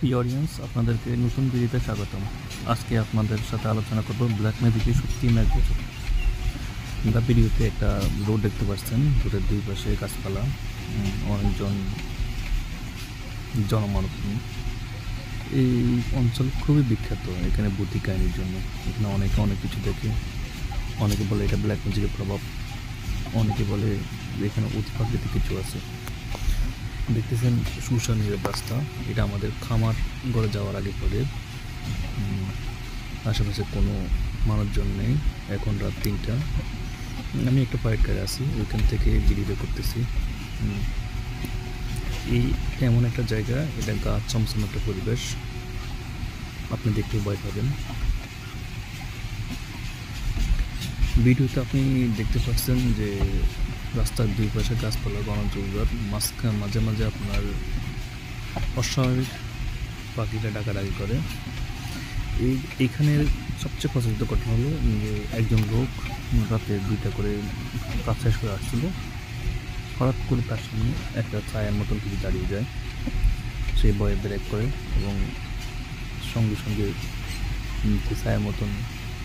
প্রিয় অডিয়েন্স, আপনাদেরকে নতুন ভিডিওতে স্বাগতম। আজকে আপনাদের সাথে আলোচনা করব ব্ল্যাক ম্যাজিকে সত্যি না গুজব। আমরা ভিডিওতে একটা রোড দেখতে পাচ্ছেন, রোডের দুই পাশে গাছপালা, অনেকজন জনমানব। এই অঞ্চল খুবই বিখ্যাত এখানে বুদ্ধি কাহিনীর জন্য। এখানে অনেকে অনেক কিছু দেখে, অনেকে বলে এটা ব্ল্যাক ম্যাজিকের প্রভাব, অনেকে বলে এখানে অতিপ্রাকৃতিক কিছু আছে। দেখতেছেন শুশানীর রাস্তা, এটা আমাদের খামার ঘরে যাওয়ার আগে পরে। আশেপাশে কোনো মানুষজন নেই, এখন রাত 3টা। আমি একটা প্রাইভেট কারে আছি, ওইখান থেকে ভিডিও করতেছি। এই এমন একটা জায়গা, এটা গাছ ছমছম একটা পরিবেশ, আপনি দেখতে ভয় পাবেন। ভিডিওতে আপনি দেখতে পাচ্ছেন যে রাস্তার দুই পাশে গাছপালা, বনজঙ্গল, মাঝে মাঝে আপনার অস্বাভাবিক পাখিটা ডাকাডাকি করে। এইখানের সবচেয়ে প্রচলিত ঘটনা হলো যে একজন লোক রাতে 2টা করে কাজ শেষ করে আসছিল, হঠাৎ করে তার সামনে একটা ছায়ার মতন কিছু দাঁড়িয়ে যায়। সে ভয়ে ব্রেক করে এবং সঙ্গে সঙ্গে ছায়ার মতন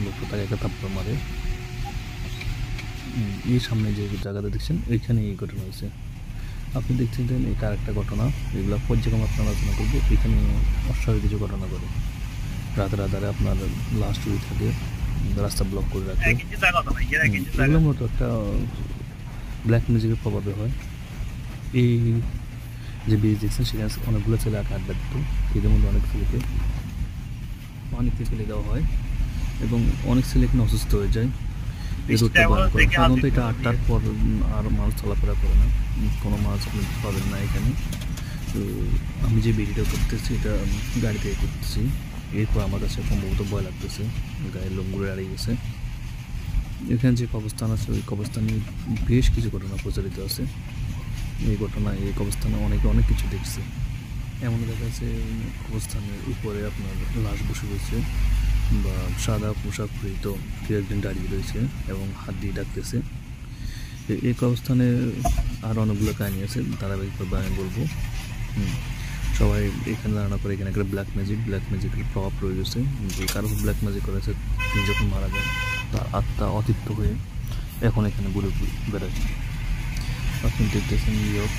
লোকটা তাকে একটা থাপ্পড় মারে। এই সামনে যে জায়গাটা দেখছেন, ওইখানে এই ঘটনা হয়েছে। আপনি দেখছেন এটা আরেকটা ঘটনা, এগুলো পর্যায়ক্রমে আপনার আলোচনা করবো। এখানে অস্বাভাবিক কিছু ঘটনা করে, রাতের আধারে আপনার লাস্ট উই থাকে, রাস্তা ব্লক করে রাখে। এগুলো মূলত একটা ব্ল্যাক মিউজিকের প্রভাবে হয়। এই যে ব্রিজ দেখছেন, সেখানে অনেকগুলো ছেলে আড্ডা দিত, এদের মধ্যে অনেক ছেলেকে পানিতে ফেলে দেওয়া হয় এবং অনেক ছেলে এখানে অসুস্থ হয়ে যায়। এই রোডটা ভয়ঙ্কর। সাধারণত এটা 8টার পর আর মানুষ চলাফেরা করে না, কোনো মানুষ আপনি পাবেন না এখানে। তো আমি যে ভিডিওটা করতেছি, এটা গাড়ি থেকে করতেছি। এরপর আমার কাছে সম্ভবত ভয় লাগতেছে, গায়ের লোমগুলো দাঁড়িয়ে গেছে। এখানে যে কবরস্থান আছে, ওই কবরস্থানে বেশ কিছু ঘটনা প্রচলিত আছে। এই কবরস্থানে অনেকে অনেক কিছু দেখছে। এমন দেখা যাচ্ছে কবরস্থানের উপরে আপনার লাশ বসে রয়েছে, বা সাদা পোশাক পরিহিত কেউ একজন দাঁড়িয়ে রয়েছে এবং হাত দিয়ে ডাকতেছে। এই কবরস্থানে আর অনেকগুলো কাহিনী আছে, ধারাবাহিকভাবে আমি বলবো। সবাই এখানে ধারণা করে এখানে একটা ব্ল্যাক ম্যাজিকের প্রভাব রয়েছে। যে কারো ব্ল্যাক ম্যাজিক করেছে, তিনি যখন মারা যায় তার আত্মা অতিপ্ত হয়ে এখন এখানে ঘুরে বেড়ায়। আপনি দেখতেছেন নিউইয়র্ক,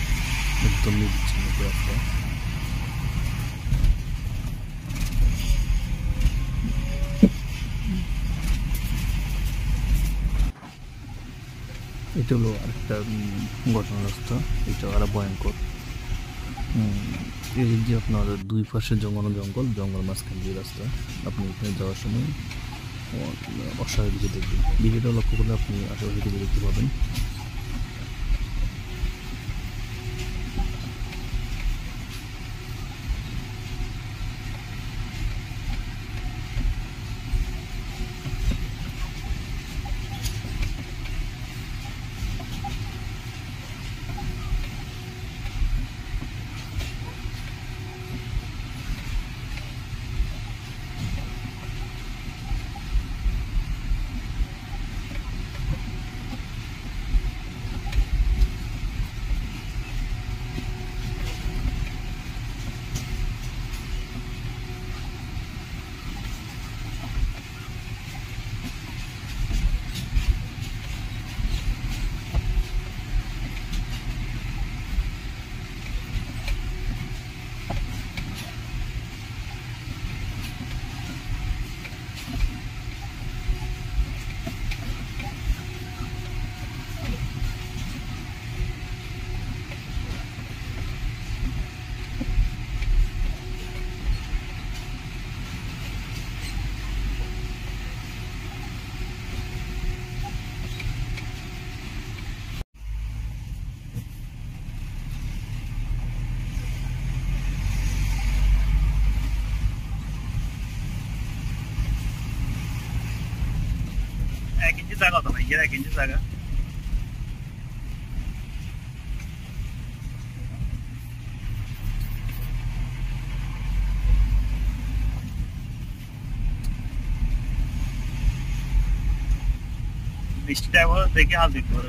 একদম নির্বিচ্ছিন্ন রাস্তা। এটা হলো আরেকটা ঘটনা রাস্তা, এটা আরো ভয়ঙ্কর। এই যে আপনার দুই পাশে জঙ্গল মাঝখান দিয়ে রাস্তা। আপনি এখানে যাওয়ার সময় অস্বাভাবিক কিছু দেখবেন। ভিডিওটা লক্ষ্য করলে আপনি আশেপাশে কিছু দেখতে পাবেন। एक इंच जागा होता भाई, 1 इंच जागा। বৃষ্টিটা এবার দেখে হাল দিতে পারে।